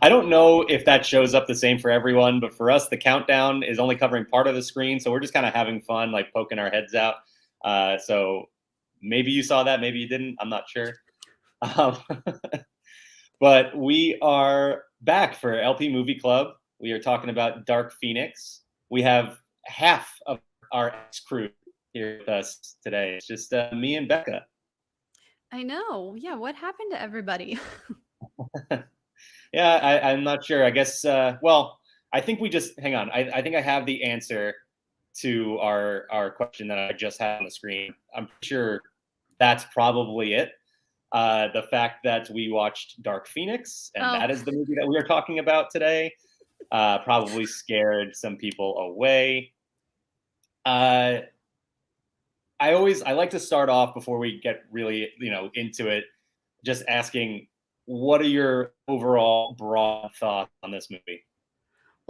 I don't know if that shows up the same for everyone, but for us, the countdown is only covering part of the screen, so we're just kind of having fun, like poking our heads out. So maybe you saw that, maybe you didn't. I'm not sure. Um, but we are back for LP Movie Club. We are talking about Dark Phoenix. We have half of our ex crew here with us today. It's just me and Becca. I know. Yeah, what happened to everybody? Yeah, I'm not sure. I guess, well, I think we just hang on. I think I have the answer to our question that I just had on the screen. I'm sure that's probably it. The fact that we watched Dark Phoenix, and Oh, that is the movie that we are talking about today, probably scared some people away. Uh, I like to start off before we get really into it, just asking, what are your overall broad thoughts on this movie?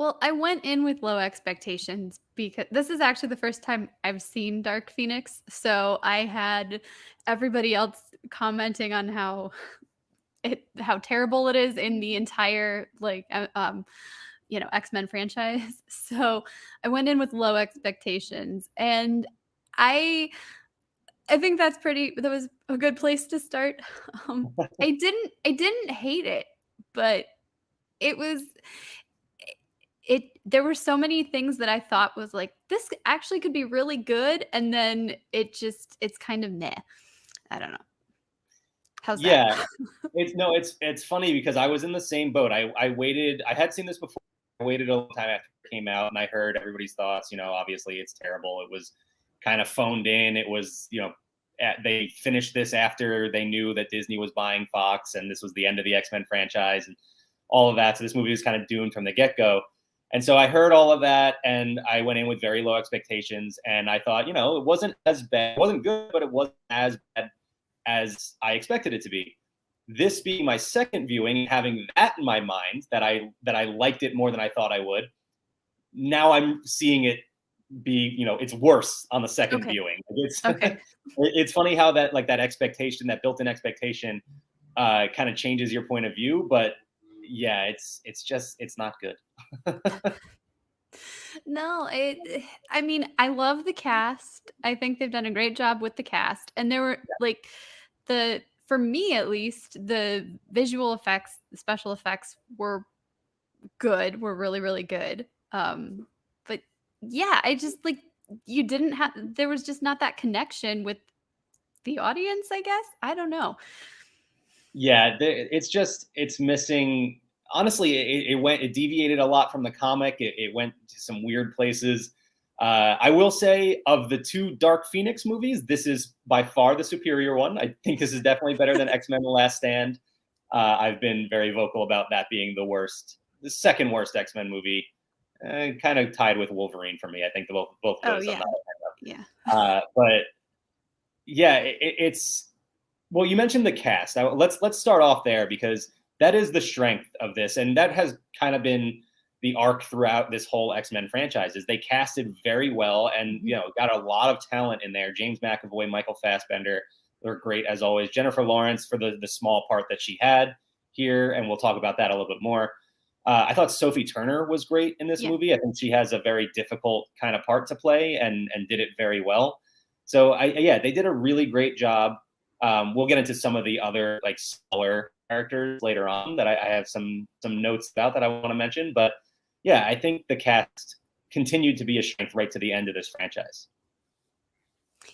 well, I went in with low expectations because this is actually the first time I've seen Dark Phoenix. So I had everybody else commenting on how terrible it is in the entire X-Men franchise. So I went in with low expectations and I I think that was a good place to start. Um I didn't hate it, but it was it there were so many things that I thought was like, "This actually could be really good," and then it's kind of meh. I don't know. How's that? Yeah, it's no, it's funny because I was in the same boat. I waited. I had seen this before. I waited a long time after it came out, and I heard everybody's thoughts. Obviously it's terrible. It was kind of phoned in. It was, they finished this after they knew that Disney was buying Fox, and this was the end of the X-Men franchise and all of that. So this movie was kind of doomed from the get-go. And so I heard all of that, and I went in with very low expectations. And I thought, it wasn't as bad. It wasn't good, but it wasn't as bad as I expected it to be. This being my second viewing, having that in my mind that I liked it more than I thought I would. Now I'm seeing it be, it's worse on the second Okay. viewing. It's Okay. it's funny how that expectation, that built-in expectation, kind of changes your point of view. But yeah, it's not good. No, I mean, I love the cast. I think they've done a great job with the cast. And there were like the for me at least, the visual effects, the special effects were good, were really, really good. But yeah, I just like you didn't have there was just not that connection with the audience, I guess. I don't know. Yeah, it's missing. Honestly, it deviated a lot from the comic. It went to some weird places. I will say, of the two Dark Phoenix movies, this is by far the superior one. I think this is definitely better than X-Men: The Last Stand. I've been very vocal about that being the second worst X-Men movie, kind of tied with Wolverine for me. I think both of Oh those I'm yeah. not a Yeah. fan of. But yeah, it's well, you mentioned the cast. Let's start off there because that is the strength of this, and that has kind of been the arc throughout this whole X-Men franchise. Is they casted very well, and got a lot of talent in there. James McAvoy, Michael Fassbender, they're great as always. Jennifer Lawrence for the small part that she had here, and we'll talk about that a little bit more. I thought Sophie Turner was great in this Yeah. movie. I think she has a very difficult kind of part to play, and did it very well. So yeah, they did a really great job. We'll get into some of the other like smaller characters later on that I have some notes about that I want to mention. But yeah, I think the cast continued to be a strength right to the end of this franchise.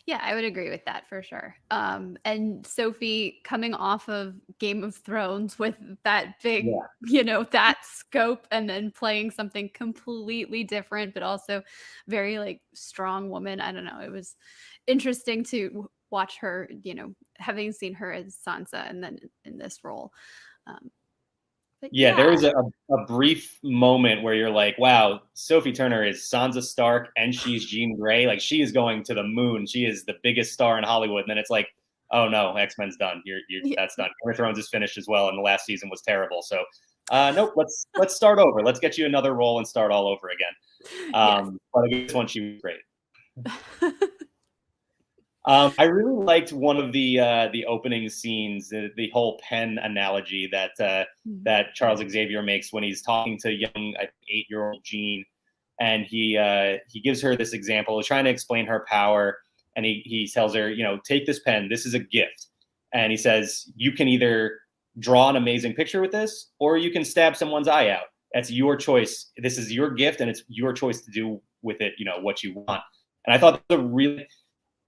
Yeah, I would agree with that for sure. And Sophie coming off of Game of Thrones with that big, Yeah. that scope, and then playing something completely different, but also very like strong woman. I don't know. It was interesting to watch her, having seen her as Sansa and then in this role. Um, but Yeah, there yeah, was a brief moment where you're like, wow, Sophie Turner is Sansa Stark and she's Jean Grey. Like, she is going to the moon. She is the biggest star in Hollywood. And then it's like, oh no, X-Men's done. yeah, That's done. Game of Thrones is finished as well, and the last season was terrible. So nope, let's start over. Let's get you another role and start all over again. yes. But I guess one, she was great. I really liked one of the opening scenes, the whole pen analogy that Mm. that Charles Xavier makes when he's talking to young 8-year-old Jean, and he gives her this example, trying to explain her power, and he tells her, you know, take this pen, this is a gift, and he says you can either draw an amazing picture with this, or you can stab someone's eye out. That's your choice. This is your gift, and it's your choice to do with it, you know, what you want. And I thought that was a really,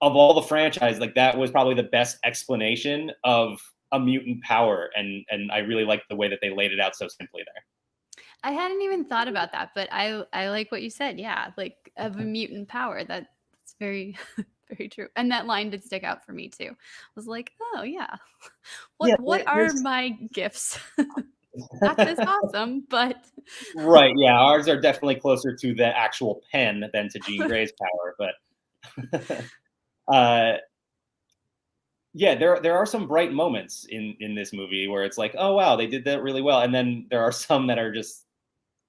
of all the franchise, like that was probably the best explanation of a mutant power, and I really liked the way that they laid it out so simply there. I hadn't even thought about that, but I like what you said. Yeah, like of a mutant power. That's very very true. And that line did stick out for me too. I was like, oh yeah, Yeah, what are there's my gifts? Not this awesome, but right. Yeah, ours are definitely closer to the actual pen than to Jean Grey's power, but uh, yeah, there are some bright moments in this movie where it's like, oh wow, they did that really well, and then there are some that are just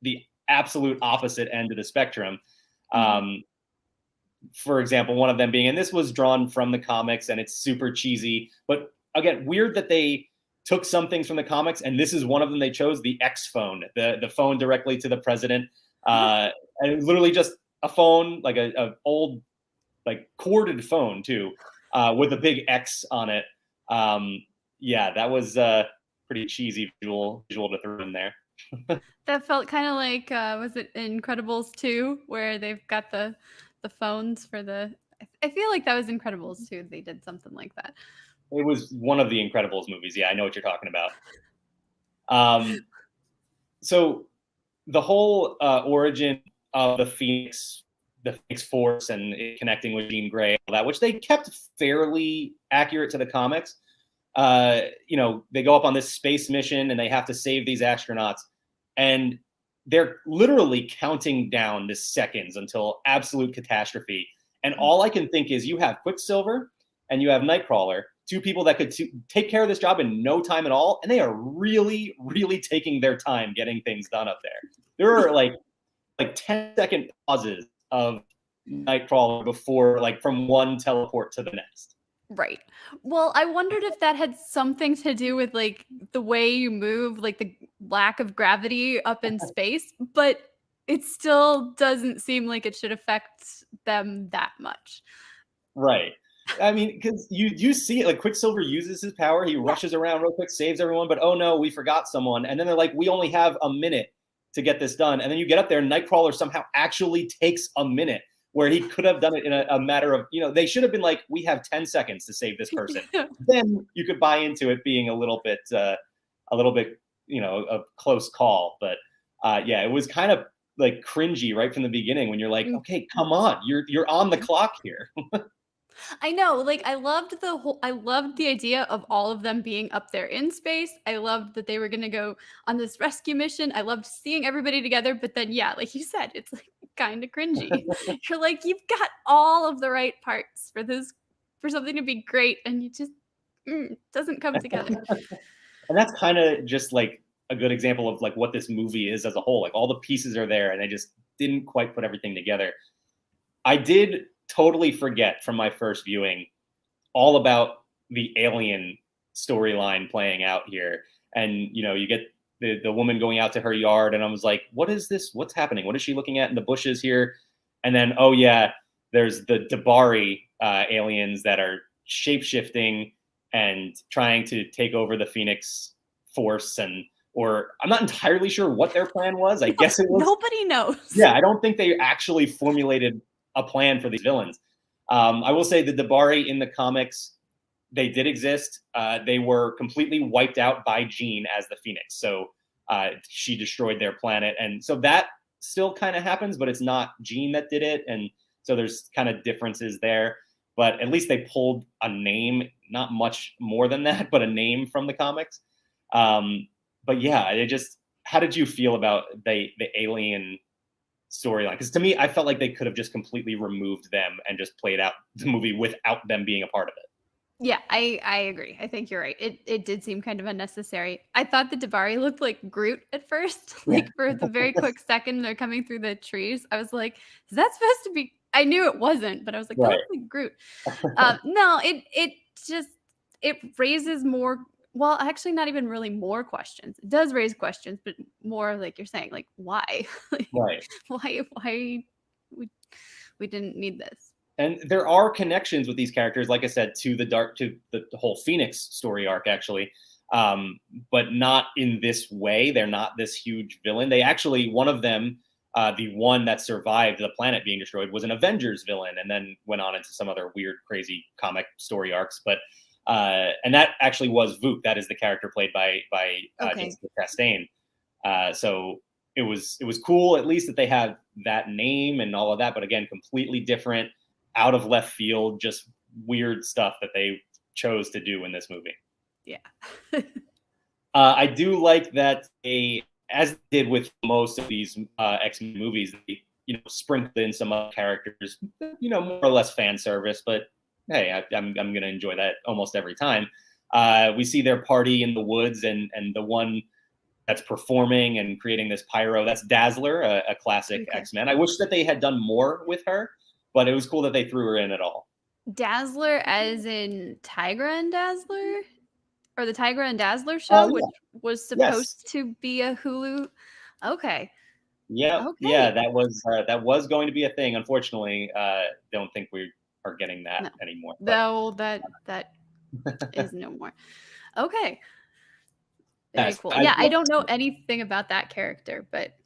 the absolute opposite end of the spectrum. Mhm. Um, for example, one of them being, and this was drawn from the comics, and it's super cheesy, but again, weird that they took some things from the comics, and this is one of them they chose, the X phone, the phone directly to the president, and it was literally just a phone, like a old like corded phone too, with a big X on it. Yeah, that was pretty cheesy visual to throw in there. That felt kind of like was it Incredibles 2 where they've got the phones for the I feel like that was Incredibles 2. They did something like that. It was one of the Incredibles movies. Yeah, I know what you're talking about. Um, so the whole origin of the Phoenix Force, and it connecting with Jean Grey, all that, which they kept fairly accurate to the comics. You know, they go up on this space mission and they have to save these astronauts, and they're literally counting down the seconds until absolute catastrophe. And all I can think is, you have Quicksilver and you have Nightcrawler, two people that could take care of this job in no time at all, and they are really, really taking their time getting things done up there. There are like 10-second pauses of Nightcrawler before, like, from one teleport to the next. Right. Well, I wondered if that had something to do with like the way you move, like the lack of gravity up in space, but it still doesn't seem like it should affect them that much. Right. I mean, because you see it, like Quicksilver uses his power, he Yeah. rushes around real quick, saves everyone, but oh no, we forgot someone. And then they're like, we only have a minute to get this done. And then you get up there, and Nightcrawler somehow actually takes a minute, where he could have done it in a matter of, you know, they should have been like, we have 10 seconds to save this person. Then you could buy into it being a little bit, you know, a close call. But yeah, it was kind of like cringy right from the beginning when you're like, Mm. okay, come on, you're on the clock here. I know, like I loved the idea of all of them being up there in space. I loved that they were going to go on this rescue mission. I loved seeing everybody together, but then yeah, like you said, it's like kind of cringy. You're like you've got all of the right parts for this for something to be great and you just doesn't come together. And that's kind of just like a good example of like what this movie is as a whole. Like, all the pieces are there, and they just didn't quite put everything together. I did totally forget from my first viewing all about the alien storyline playing out here. And you know, you get the woman going out to her yard, and I was like, what is this? What's happening? What is she looking at in the bushes here? And then, oh yeah, there's the Dabari aliens that are shape-shifting and trying to take over the Phoenix Force, and or I'm not entirely sure what their plan was. I guess it was, Nobody knows. yeah, I don't think they actually formulated a plan for these villains. I will say the Dabari in the comics, they did exist. They were completely wiped out by Jean as the Phoenix. So she destroyed their planet. And so that still kind of happens, but it's not Jean that did it. And so there's kind of differences there. but at least they pulled a name, not much more than that, but a name from the comics. But yeah, it just, how did you feel about the alien storyline? Because to me, I felt like they could have just completely removed them and just played out the movie without them being a part of it. Yeah, I agree. I think you're right. It did seem kind of unnecessary. I thought the Dabari looked like Groot at first. Yeah. Like for the very quick second they're coming through the trees. I was like, is that supposed to be, I knew it wasn't, but I was like, that Right. looks like Groot. No, it just it raises more, well, actually not even really more questions. It does raise questions, but more like you're saying, like why? Like, Right. why we didn't need this. And there are connections with these characters, like I said, to the whole Phoenix story arc, actually, but not in this way. They're not this huge villain. They actually, one of them, the one that survived the planet being destroyed, was an Avengers villain, and then went on into some other weird, crazy comic story arcs. But and that actually was Vought. That is the character played by Okay. Jessica Chastain. So it was cool, at least, that they have that name and all of that. But again, completely different, out of left field, just weird stuff that they chose to do in this movie. Yeah. I do like that as they did with most of these X-Men movies, they sprinkled in some other characters, more or less fan service. But hey, I'm going to enjoy that almost every time. We see their party in the woods, and the one that's performing and creating this pyro, that's Dazzler, a classic X-Men. I wish that they had done more with her, but it was cool that they threw her in at all. Dazzler as in Tigra and Dazzler? Or the Tigra and Dazzler show, Yeah. which was supposed to be a Hulu. Okay. Yeah, Okay. yeah, that was going to be a thing. Unfortunately, don't think we are getting that anymore. Though that is no more. Okay. Very cool. Yeah, I don't know anything about that character, but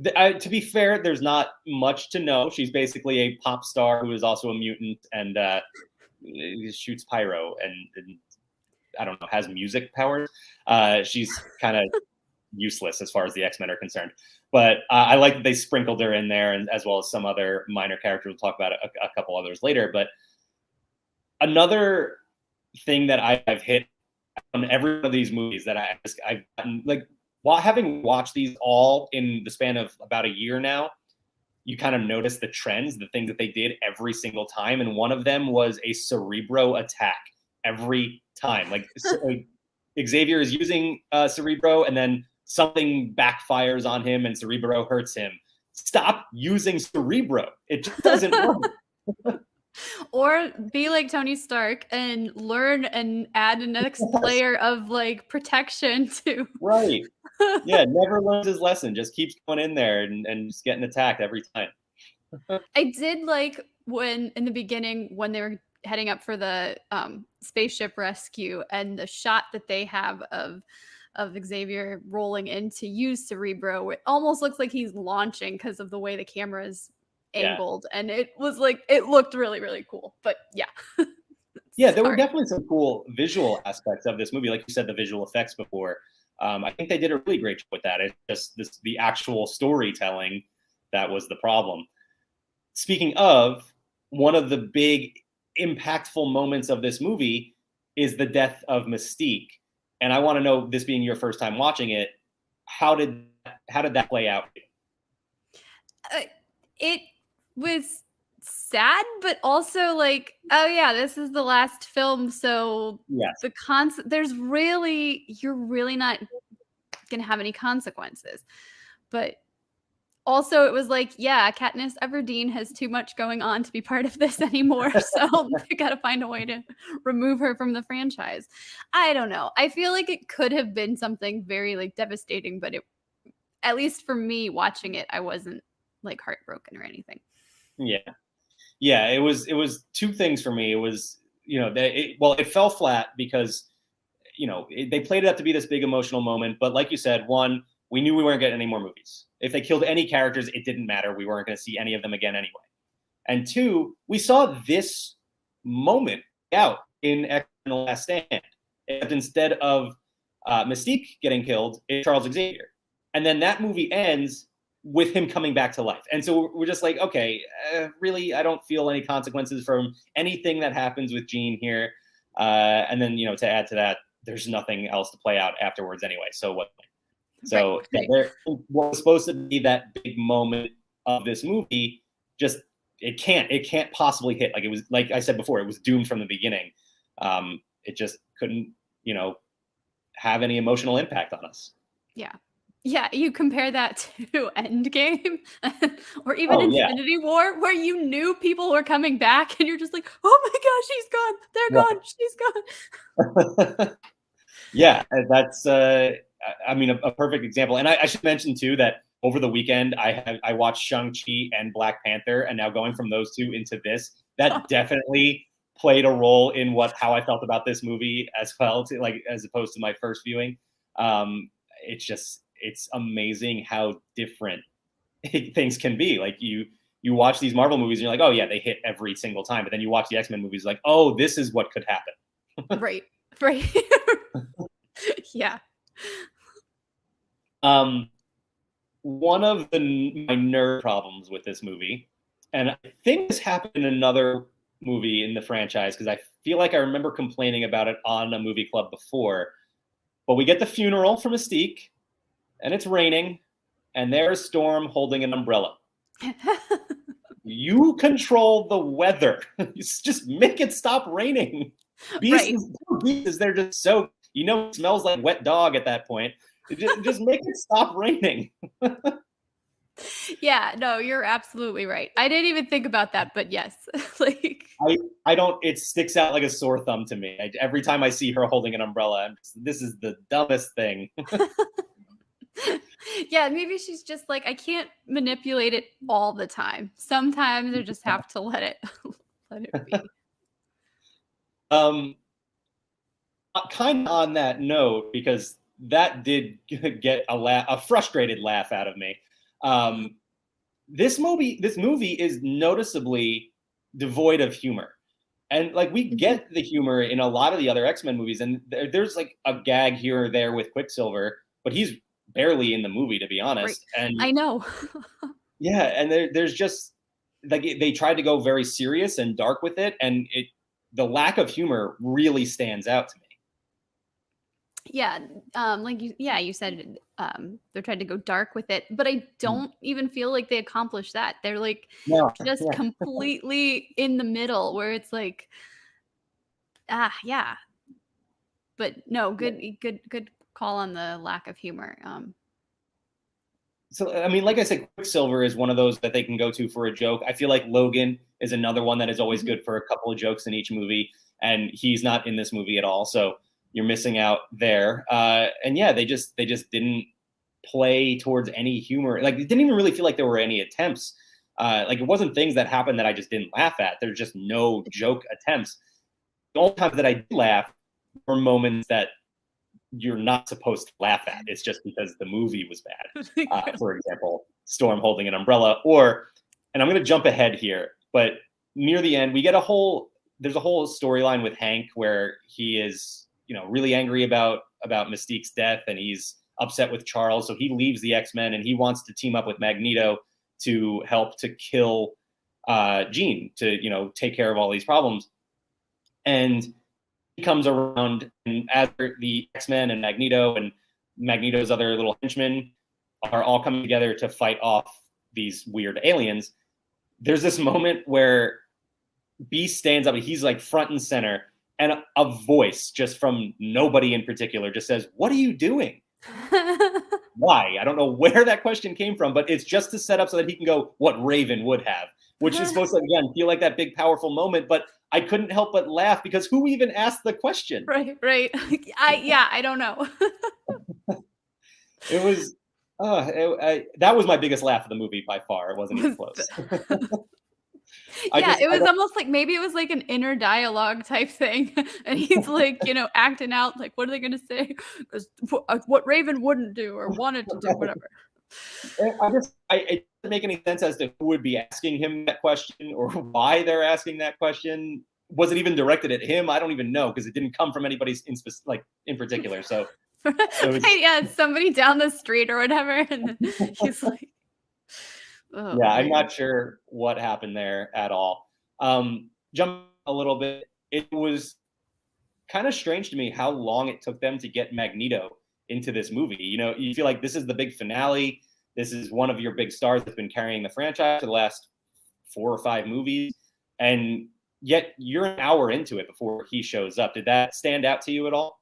to be fair, there's not much to know. She's basically a pop star who is also a mutant, and shoots pyro, and I don't know, has music powers. She's kind of useless as far as the X-Men are concerned. But I like that they sprinkled her in there, and as well as some other minor characters. We'll talk about a couple others later. But another thing that I've hit on every one of these movies that I've gotten, like, while having watched these all in the span of about a year now, you kind of notice the trends, the things that they did every single time. And one of them was a Cerebro attack every time. Like Xavier is using Cerebro, and then something backfires on him and Cerebro hurts him. Stop using Cerebro. It just doesn't work. Or be like Tony Stark and learn and add a next layer of like protection to. Right. Yeah, never learns his lesson. Just keeps going in there and just getting attacked every time. I did like when in the beginning when they were heading up for the spaceship rescue, and the shot that they have of Xavier rolling in to use Cerebro, it almost looks like he's launching because of the way the camera is angled, and it was like it looked really, really cool. But yeah. Yeah, there were definitely some cool visual aspects of this movie. Like you said, the visual effects before. I think they did a really great job with that. It's just the actual storytelling that was the problem. Speaking of, one of the big impactful moments of this movie is the death of Mystique. And I want to know, this being your first time watching it, how did that play out? It was sad, but also like, oh yeah, this is the last film, so yes, the you're really not gonna have any consequences. But also, it was like, yeah, Katniss Everdeen has too much going on to be part of this anymore, so they gotta find a way to remove her from the franchise. I don't know. I feel like it could have been something very like devastating, but it, at least for me watching it, I wasn't like heartbroken or anything. Yeah, it was two things for me. It was, it fell flat because, they played it up to be this big emotional moment. But like you said, one, we knew we weren't getting any more movies. If they killed any characters, it didn't matter. We weren't going to see any of them again anyway. And two, we saw this moment out in X-Men: The Last Stand. Except instead of Mystique getting killed, it's Charles Xavier. And then that movie ends, with him coming back to life. And so we're just like, okay, really, I don't feel any consequences from anything that happens with Jean here. And then, to add to that, there's nothing else to play out afterwards anyway. So what? So Right. what was supposed to be that big moment of this movie, just it can't possibly hit. Like it was, like I said before, it was doomed from the beginning. It just couldn't, have any emotional impact on us. Yeah. Yeah, you compare that to Endgame or even Oh yeah, Infinity War where you knew people were coming back and you're just like, "Oh my gosh, she's gone. They're gone. She's gone." yeah. That's I mean a perfect example. And I should mention too that over the weekend I watched Shang-Chi and Black Panther, and now going from those two into this, that definitely played a role in how I felt about this movie as well, as opposed to my first viewing. It's amazing how different things can be. Like you watch these Marvel movies and you're like, oh yeah, they hit every single time. But then you watch the X-Men movies, like, oh, this is what could happen. Right. Right. Yeah. One of my nerd problems with this movie, and I think this happened in another movie in the franchise, because I feel like I remember complaining about it on a movie club before, but we get the funeral for Mystique, and it's raining, and there's Storm holding an umbrella. You control the weather. Just make it stop raining. Beast is there just so it smells like wet dog at that point. Just make it stop raining. Yeah, no, you're absolutely right. I didn't even think about that, but yes. Like I don't. It sticks out like a sore thumb to me. Every time I see her holding an umbrella, this is the dumbest thing. Yeah, maybe she's just like, I can't manipulate it all the time. Sometimes I just have to let it let it be. Kind of on that note, because that did get a frustrated laugh out of me. This movie is noticeably devoid of humor. And like we get the humor in a lot of the other X-Men movies, and there's like a gag here or there with Quicksilver, but he's barely in the movie, to be honest. Right. And I know. yeah, and there's just like they tried to go very serious and dark with it, and the lack of humor really stands out to me. Yeah, you said they're trying to go dark with it, but I don't even feel like they accomplished that. They're like No, just yeah. completely in the middle where it's like, yeah. But no, good call on the lack of humor. So I mean, like I said, Quicksilver is one of those that they can go to for a joke. I feel like Logan is another one that is always good for a couple of jokes in each movie, and he's not in this movie at all. So you're missing out there. And yeah, they just didn't play towards any humor. Like it didn't even really feel like there were any attempts. Like it wasn't things that happened that I just didn't laugh at. There's just no joke attempts. The only times that I did laugh were moments that you're not supposed to laugh at. It's just because the movie was bad. For example, Storm holding an umbrella, and I'm going to jump ahead here, but near the end, we get there's a whole storyline with Hank where he is, really angry about Mystique's death, and he's upset with Charles. So he leaves the X-Men and he wants to team up with Magneto to help to kill Jean, to, take care of all these problems. And he comes around, and as the X-Men and Magneto's other little henchmen are all coming together to fight off these weird aliens, there's this moment where Beast stands up and he's like front and center, and a voice just from nobody in particular just says, "What are you doing?" Why? I don't know where that question came from, but it's just to set up so that he can go, "What Raven would have," which is supposed to, again, feel like that big, powerful moment. But I couldn't help but laugh because who even asked the question? Right. I don't know. It was, that was my biggest laugh of the movie by far. It wasn't even close. Yeah, it was almost like maybe it was like an inner dialogue type thing. And he's like, acting out like, what are they going to say? Because what Raven wouldn't do or wanted to do, whatever. It doesn't make any sense as to who would be asking him that question or why they're asking that question. Was it even directed at him? I don't even know, because it didn't come from anybody in particular. So Yeah, somebody down the street or whatever. And then he's like, Oh Yeah, I'm man. not sure what happened there at all. Jump a little bit. It was kind of strange to me how long it took them to get Magneto into this movie. You know, you feel like this is the big finale. This is one of your big stars that's been carrying the franchise for the last 4 or 5 movies, and yet you're an hour into it before he shows up. Did that stand out to you at all?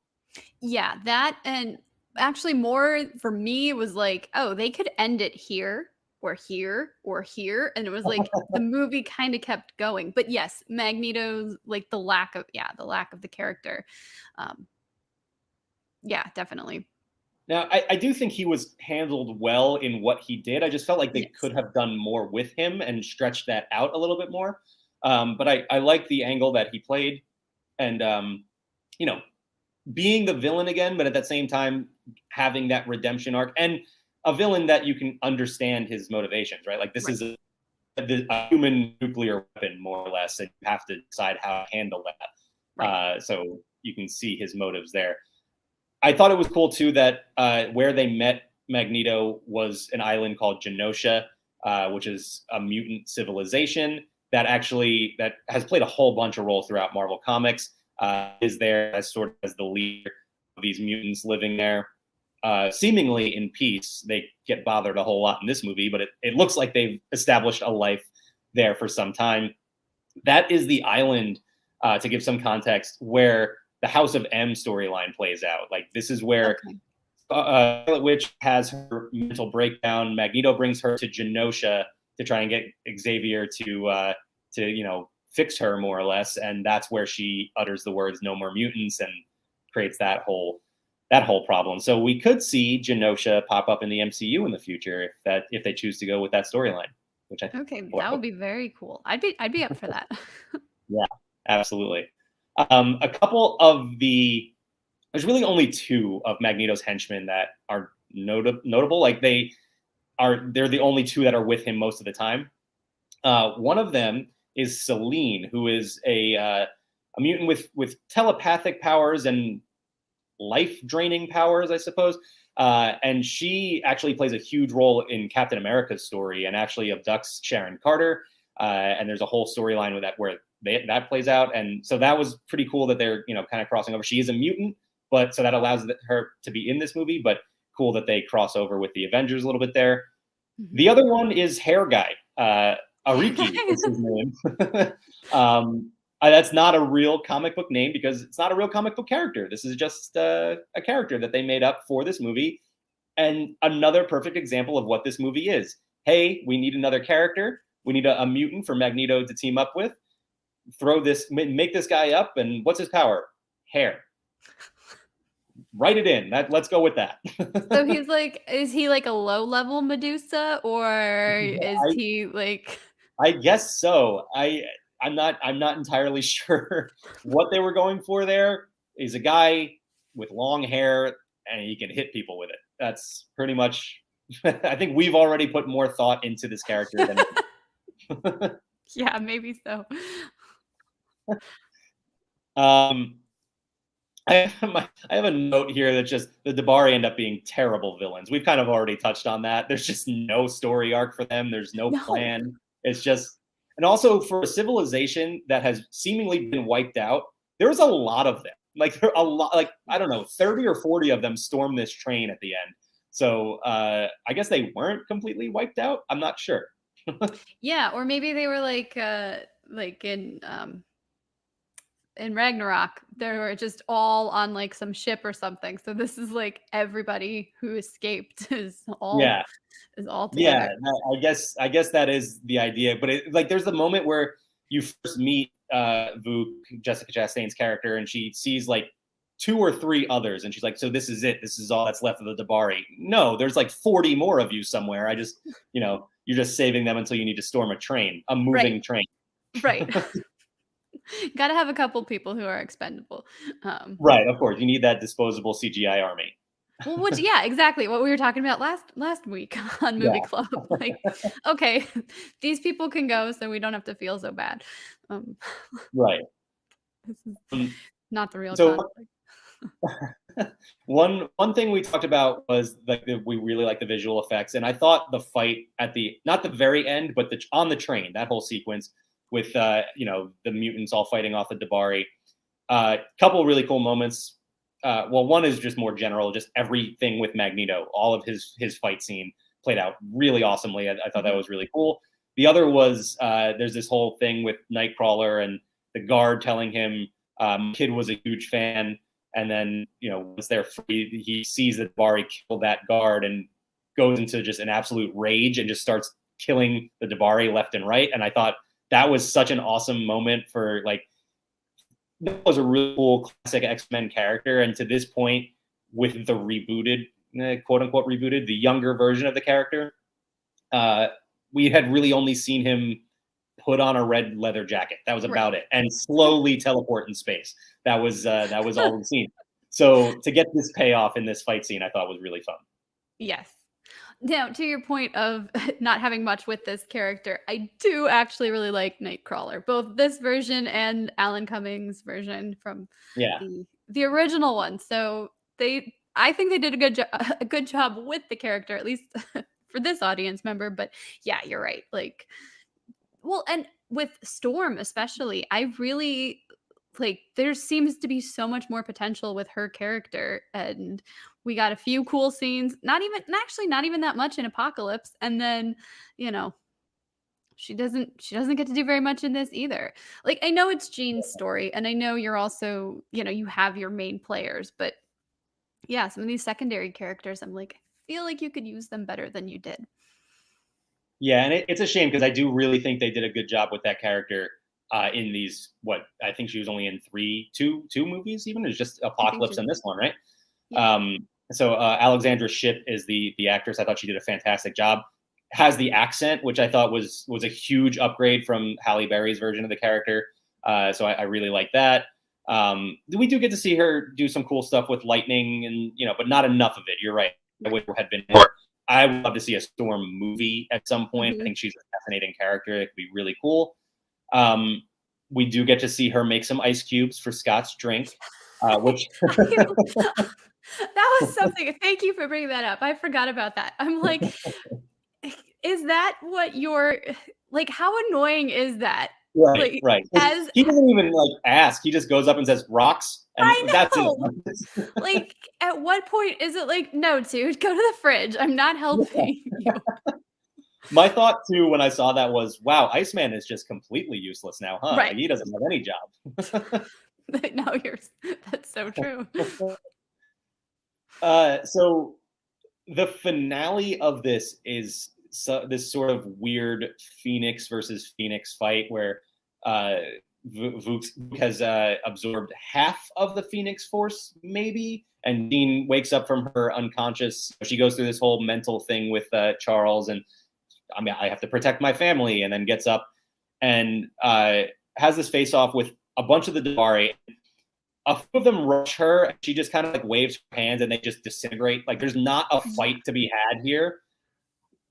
Yeah, that and actually more for me it was like, oh, they could end it here or here or here. And it was like the movie kind of kept going. But yes, Magneto's like the lack of the character. Um, yeah, definitely. Now, I do think he was handled well in what he did. I just felt like they Yes. could have done more with him and stretched that out a little bit more. But I like the angle that he played, and you know, being the villain again, but at that same time having that redemption arc and a villain that you can understand his motivations, right? Like this Right. is a human nuclear weapon, more or less, and you have to decide how to handle that. Right. So you can see his motives there. I thought it was cool too that where they met Magneto was an island called Genosha, which is a mutant civilization that has played a whole bunch of roles throughout Marvel Comics. Is there as sort of as the leader of these mutants living there, seemingly in peace. They get bothered a whole lot in this movie, but it looks like they've established a life there for some time. That is the island, to give some context, where the House of M storyline plays out. Like this is where Okay. Scarlet Witch has her mental breakdown. Magneto brings her to Genosha to try and get Xavier to fix her more or less, and that's where she utters the words "No more mutants" and creates that whole problem. So we could see Genosha pop up in the MCU in the future if they choose to go with that storyline, which I think. Okay. That would be very cool. I'd be up for that. Yeah, absolutely. A couple of there's really only two of Magneto's henchmen that are notable. Like they're the only two that are with him most of the time. One of them is Selene, who is a mutant with telepathic powers and life draining powers, I suppose. And she actually plays a huge role in Captain America's story and actually abducts Sharon Carter. And there's a whole storyline with that where that plays out. And so that was pretty cool that they're kind of crossing over. She is a mutant, but so that allows her to be in this movie. But cool that they cross over with the Avengers a little bit there. Mhm. The other one is Hair Guy. Ariki is his Okay. name. That's not a real comic book name because it's not a real comic book character. This is just a character that they made up for this movie. And another perfect example of what this movie is. Hey, we need another character. We need a mutant for Magneto to team up with. Make this guy up. And what's his power? Hair. Write it in. Let's go with that. So he's like, is he like a low level Medusa or is I, he like I guess so. I'm not entirely sure what they were going for there. He's a guy with long hair and he can hit people with it. That's pretty much I think we've already put more thought into this character than yeah, maybe so. um I have a note here that just the Dabari end up being terrible villains. We've kind of already touched on that. There's just no story arc for them. There's no No. plan. It's just, and also for a civilization that has seemingly been wiped out, there's a lot of them. Like there are a lot, like I don't know, 30 or 40 of them storm this train at the end. So I guess they weren't completely wiped out. I'm not sure. Yeah, or maybe they were like in Ragnarok, they were just all on like some ship or something. So this is like everybody who escaped Yeah, is all yeah. together. I guess that is the idea. But like, there's the moment where you first meet Vuk, Jessica Chastain's character, and she sees like two or three others, and she's like, "So this is it. This is all that's left of the Dabari." No, there's like 40 more of you somewhere. You're just saving them until you need to storm a Right. moving train. Right. Got to have a couple people who are expendable. Um Right, of course. You need that disposable CGI army. Well, which yeah, exactly what we were talking about last week on Movie Yeah, Club. Like, okay, these people can go, so we don't have to feel so bad. Um, right. this is Um, not the real so conflict. One thing we talked about was like we really like the visual effects, and I thought the fight at the not the very end, but the on the train, that whole sequence with the mutants all fighting off the Dabari. Couple really cool moments. Well, one is just more general, just everything with Magneto, all of his fight scene played out really awesomely. I thought that was really cool. The other was there's this whole thing with Nightcrawler and the guard telling him Kid was a huge fan, and then once they're free, he sees that Dabari killed that guard and goes into just an absolute rage and just starts killing the Dabari left and right. And I thought that was such an awesome moment for like that was a really cool classic X-Men character. And to this point, with the rebooted, quote unquote rebooted, the younger version of the character, we had really only seen him put on a red leather jacket. That was about it, and slowly teleport in space. That was all we've seen. So to get this payoff in this fight scene, I thought was really fun. Yes. Now, to your point of not having much with this character, I do actually really like Nightcrawler, both this version and Alan Cummings' version from the original one. So I think they did a good job with the character, at least for this audience member. But yeah, you're right. Like, well, and with Storm especially, I really like there seems to be so much more potential with her character, and we got a few cool scenes, not even that much in Apocalypse, and then, you know, she doesn't get to do very much in this either. Like, I know it's Jean's story, and I know you're also, you have your main players, but yeah, some of these secondary characters, I'm like, I feel like you could use them better than you did. Yeah, and it's a shame because I do really think they did a good job with that character in these. What I think she was only in two movies. Even it's just Apocalypse and this one, right? Yeah. So Alexandra Shipp is the actress. I thought she did a fantastic job. Has the accent, which I thought was a huge upgrade from Halle Berry's version of the character. So I really like that. We do get to see her do some cool stuff with lightning, and but not enough of it. You're right. I wish there had been more. I would love to see a Storm movie at some point. I think she's a fascinating character. It could be really cool. We do get to see her make some ice cubes for Scott's drink, which that was something. Thank you for bringing that up. I forgot about that. I'm like, is that what you're like? How annoying is that? right, Like, right. as He doesn't even like ask. He just goes up and says rocks, and I that's know. it. Like, at what point is it like, no, dude, go to the fridge. I'm not helping you. My thought too when I saw that was, wow, Iceman is just completely useless now, huh? Right. Like, he doesn't have any job. No, that's so true. So the finale of this is this sort of weird Phoenix versus Phoenix fight where Vuk has absorbed half of the Phoenix Force, maybe, and Jean wakes up from her unconscious. She goes through this whole mental thing with Charles, and I mean, I have to protect my family, and then gets up and has this face off with a bunch of the Dabari. A few of them rush her, and she just kind of like waves her hands, and they just disintegrate. Like, there's not a fight to be had here.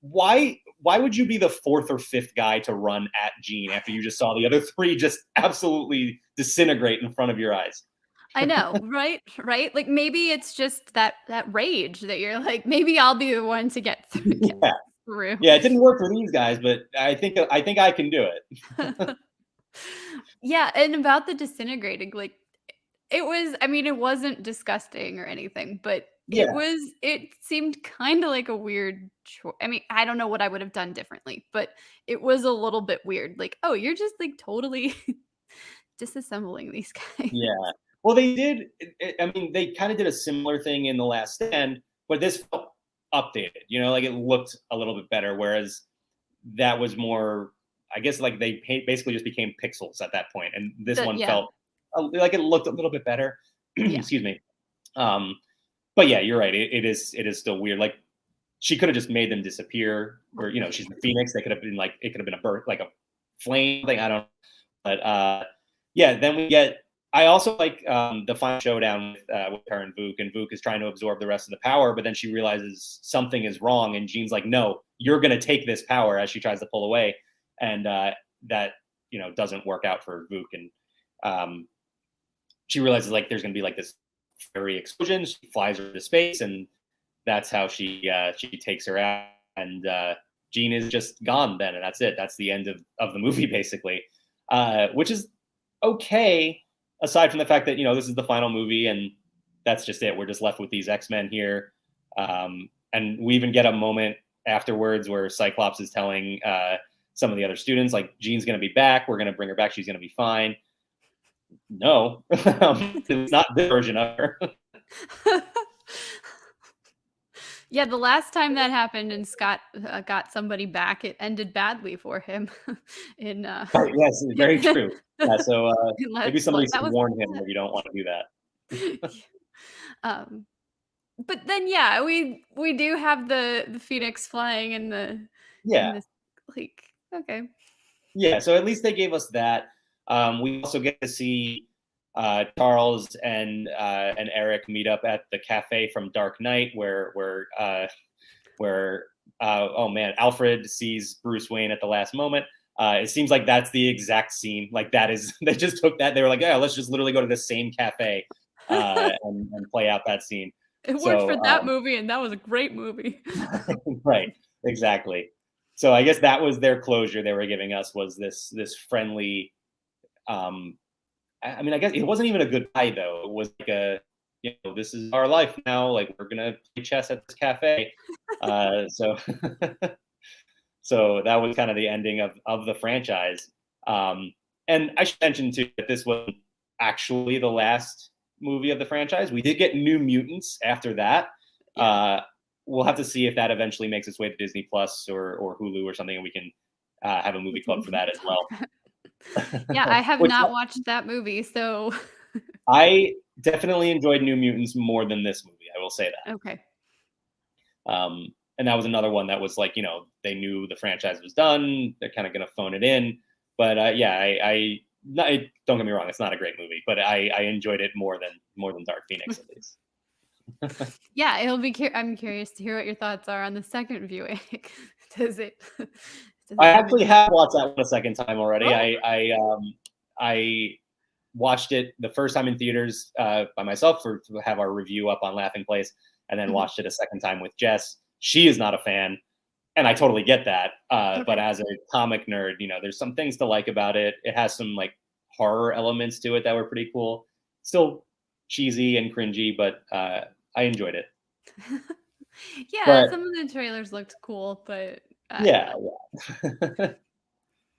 Why would you be the fourth or fifth guy to run at Jean after you just saw the other three just absolutely disintegrate in front of your eyes? I know, right? Right? Like, maybe it's just that rage that you're like, maybe I'll be the one to get through. Yeah, it didn't work for these guys, but I think I can do it. Yeah, and about the disintegrating, like, it wasn't disgusting or anything, but it seemed kinda like a weird I mean, I don't know what I would have done differently, but it was a little bit weird. Like, "Oh, you're just, like, totally disassembling these guys." Yeah. Well, they did. I mean, they kind of did a similar thing in The Last Stand, but this felt updated. Like it looked a little bit better. Whereas that was more, I guess, like they basically just became pixels at that point, and this one felt like it looked a little bit better. Excuse me. But yeah, you're right. It is still weird. Like, she could have just made them disappear, or she's the Phoenix. They could have been like, it could have been a bird, like a flame thing. I don't know. But yeah, then we get. I also like the final showdown with her and Vuk is trying to absorb the rest of the power, but then she realizes something is wrong, and Jean's like, "No, you're going to take this power," as she tries to pull away, and that doesn't work out for Vuk, and she realizes like there's going to be like this fiery explosion. She flies her to space, and that's how she takes her out. And Jean is just gone then, and that's it. That's the end of the movie basically, which is okay. Aside from the fact that this is the final movie, and that's just it. We're just left with these X-Men here, and we even get a moment afterwards where Cyclops is telling some of the other students, like, Jean's going to be back. We're going to bring her back. She's going to be fine. No, it's not this version of her. Yeah, the last time that happened and Scott got somebody back, it ended badly for him. in Right, yes, very true. Yeah, so maybe somebody that should was warn him if you don't want to do that. um but then yeah, we do have the phoenix flying in Yeah, this, like, okay. yeah. So at least they gave us that. We also get to see Charles and Eric meet up at the cafe from Dark Knight, where oh man, Alfred sees Bruce Wayne at the last moment. It seems like that's the exact scene. Like, that is, they just took that. They were like, yeah, let's just literally go to the same cafe and play out that scene. It worked So for that movie, and that was a great movie. right, exactly. So I guess that was their closure they were giving us, was this friendly. Um, I mean, I guess it wasn't even a goodbye though. It was like this is our life now. Like, we're gonna play chess at this cafe. So so that was kind of the ending of the franchise. And I should mention too that this was actually the last movie of the franchise. We did get New Mutants after that. Yeah. We'll have to see if that eventually makes its way to Disney Plus or Hulu or something, and we can have a movie club for that as well. Yeah, I have Which not watched that movie, so I definitely enjoyed New Mutants more than this movie. I will say that. okay. And that was another one that was like, they knew the franchise was done. They're kind of going to phone it in. But yeah, don't get me wrong, it's not a great movie, but I enjoyed it more than Dark Phoenix at least. Yeah, I'm curious to hear what your thoughts are on the second viewing. Does it? I actually have watched that one a second time already. Oh. I watched it the first time in theaters by myself to have our review up on Laughing Place, and then watched it a second time with Jess. She is not a fan, and I totally get that. Okay. But as a comic nerd, there's some things to like about it. It has some like horror elements to it that were pretty cool. Still cheesy and cringy, but I enjoyed it. Yeah, But some of the trailers looked cool, but yeah.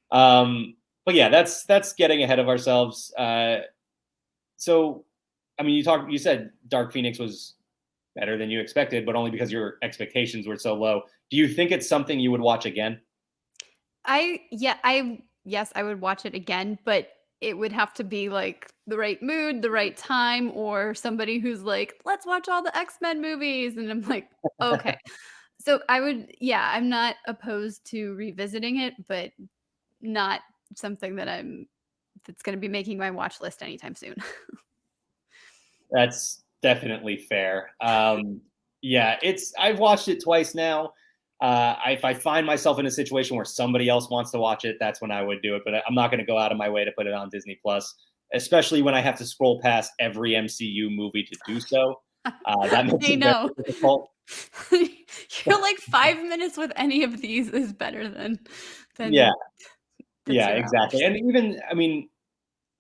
But yeah, that's getting ahead of ourselves. So, I mean, you said Dark Phoenix was better than you expected, but only because your expectations were so low. Do you think it's something you would watch again? Yes, I would watch it again, but it would have to be like the right mood, the right time, or somebody who's like, "Let's watch all the X-Men movies." And I'm like, "Okay." So I'm not opposed to revisiting it, but not something that's going to be making my watch list anytime soon. That's definitely fair. Yeah, I've watched it twice now. If I find myself in a situation where somebody else wants to watch it, that's when I would do it. But I'm not going to go out of my way to put it on Disney Plus, especially when I have to scroll past every MCU movie to do so. That makes I it know. very difficult. You're like 5 minutes with any of these is better than Yeah, than yeah, 0 exactly. hours. And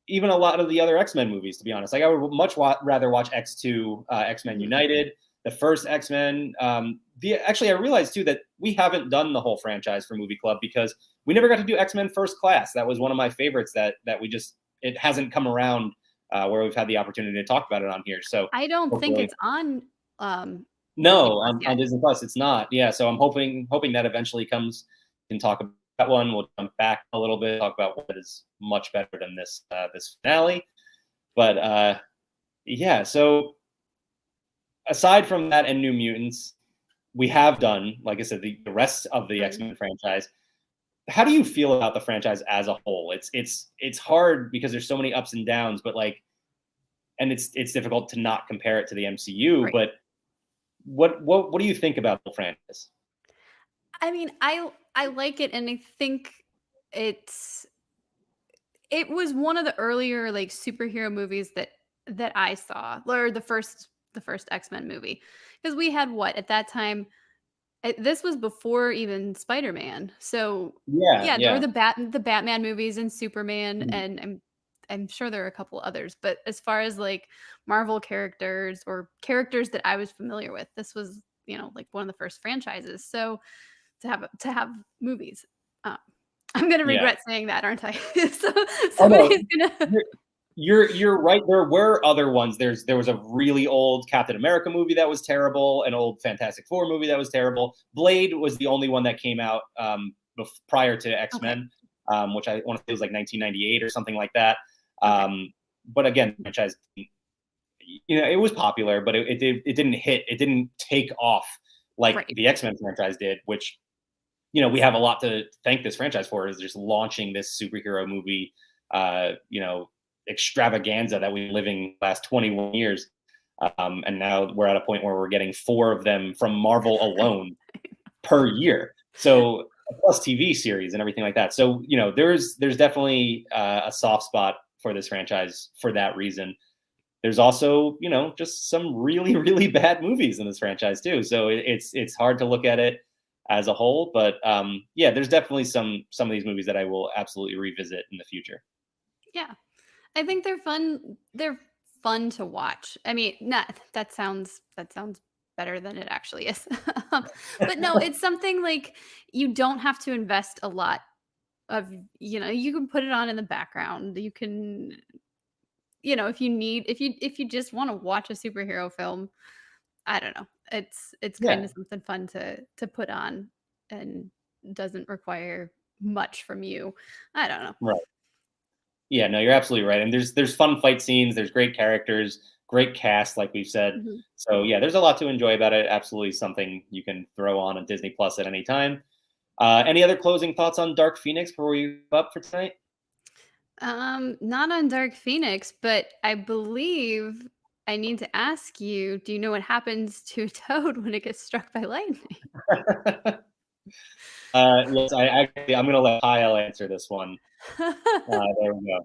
even a lot of the other X-Men movies, to be honest. Like, I would much rather watch X2, X-Men Mhm. United, the first X-Men. Actually, I realized too that we haven't done the whole franchise for Movie Club because we never got to do X-Men First Class. That was one of my favorites that it hasn't come around where we've had the opportunity to talk about it on here. So I don't think hopefully, it's on, Disney no, Plus on yet. Disney Plus, it's not. Yeah, so I'm hoping that eventually comes. We can talk about that one. We'll jump back a little bit, talk about what is much better than this finale. But yeah, so aside from that and New Mutants, we have done, like I said, the rest of the Right. X-Men franchise. How do you feel about the franchise as a whole? It's hard because there's so many ups and downs, but like, and it's difficult to not compare it to the MCU. Right. But what do you think about the franchise? I mean, I like it, and I think it's it was one of the earlier, like, superhero movies that I saw, or the first X-Men movie, because we had what at that time. This was before even Spider-Man. So Yeah, yeah, there were yeah. the Batman movies and Superman, Mhm. and I'm sure there are a couple others. But as far as like Marvel characters or characters that I was familiar with, this was like one of the first franchises. So to have movies. Um, I'm gonna Yeah. regret saying that, aren't I? So Oh no, somebody's gonna. you're right. There were other ones. There was a really old Captain America movie that was terrible, an old Fantastic Four movie that was terrible. Blade was the only one that came out prior to X Okay, Men, which I want to say was like 1998 or something like that. okay, But again, franchise, it was popular, but it didn't hit. It didn't take off like right, the X Men franchise did, which we have a lot to thank this franchise for, is just launching this superhero movie, extravaganza that we've been living the last 21 years. And now we're at a point where we're getting 4 of them from Marvel alone per year. So plus TV series and everything like that. So, there's definitely a soft spot for this franchise for that reason. There's also, just some really, really bad movies in this franchise too. So it's hard to look at it as a whole, but yeah, there's definitely some of these movies that I will absolutely revisit in the future. yeah. I think they're fun. They're fun to watch. I mean, not that sounds better than it actually is. Um, but no, it's something like you don't have to invest a lot of, you can put it on in the background. You can, if you just want to watch a superhero film, I don't know. It's kind Yeah, of something fun to put on and doesn't require much from you. I don't know. right. Yeah, no, you're absolutely right. And there's fun fight scenes, there's great characters, great cast, like we've said. Mhm. So yeah, there's a lot to enjoy about it. Absolutely something you can throw on a Disney Plus at any time. Any other closing thoughts on Dark Phoenix before we wrap up for tonight? Not on Dark Phoenix, but I believe I need to ask you, do you know what happens to a toad when it gets struck by lightning? Yes, I'm gonna let Kyle answer this one. There we go.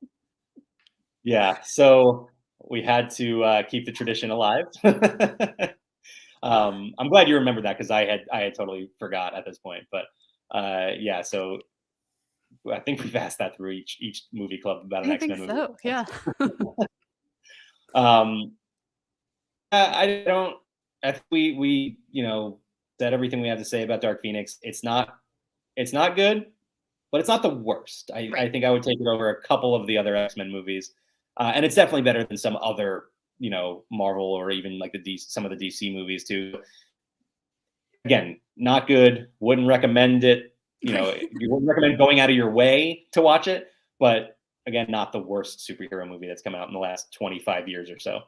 Yeah, so we had to keep the tradition alive. I'm glad you remembered that because I had totally forgot at this point. But yeah, so I think we've asked that through each movie club about an I X think Men movie. so, yeah. Um, I don't. I think we said everything we have to say about Dark Phoenix. It's not good, but it's not the worst. I Right. think I would take it over a couple of the other X Men movies, and it's definitely better than some other Marvel or even like some of the DC movies too. Again, not good. Wouldn't recommend it. Right. You wouldn't recommend going out of your way to watch it, but again, not the worst superhero movie that's come out in the last 25 years or so.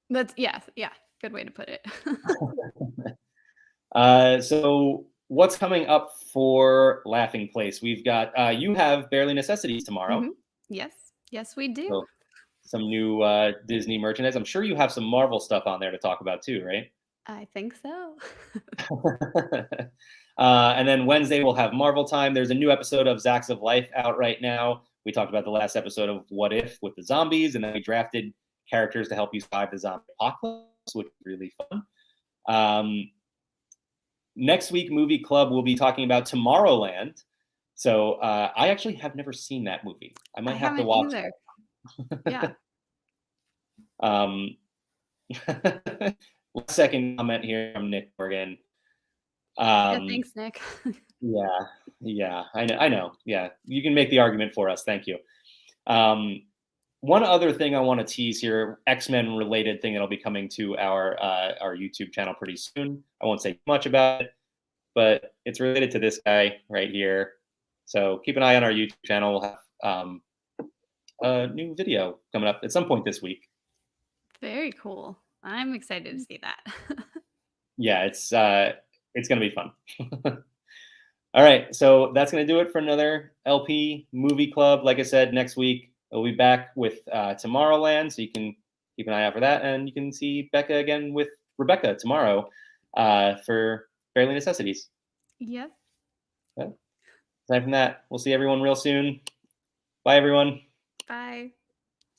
That's yeah, yeah, good way to put it. So what's coming up for Laughing Place? We've got you have Barely Necessities tomorrow. Mhm. Yes. Yes, we do. So some new Disney merchandise. I'm sure you have some Marvel stuff on there to talk about too, right? I think so. And then Wednesday we'll have Marvel time. There's a new episode of Zacks of Life out right now. We talked about the last episode of What If with the zombies, and then we drafted characters to help you survive the zombie apocalypse, which is really fun. Next week, Movie Club will be talking about Tomorrowland. So I actually have never seen that movie. I I might have to haven't watch either. Yeah. that. Second comment here from Nick Morgan. Yeah, Um, thanks, Nick. yeah, yeah, I know. Yeah, you can make the argument for us. Thank you. Um, One other thing I want to tease here, X-Men related thing that'll be coming to our YouTube channel pretty soon. I won't say much about it, but it's related to this guy right here. So keep an eye on our YouTube channel. We'll have a new video coming up at some point this week. Very cool. I'm excited to see that. Yeah, it's gonna be fun. All right, so that's gonna do it for another LP Movie Club. Like I said, next week we'll be back with Tomorrowland, so you can keep an eye out for that, and you can see Becca again with Rebecca tomorrow for Barely Necessities. Yep. Yeah. Aside from that, we'll see everyone real soon. Bye, everyone. Bye.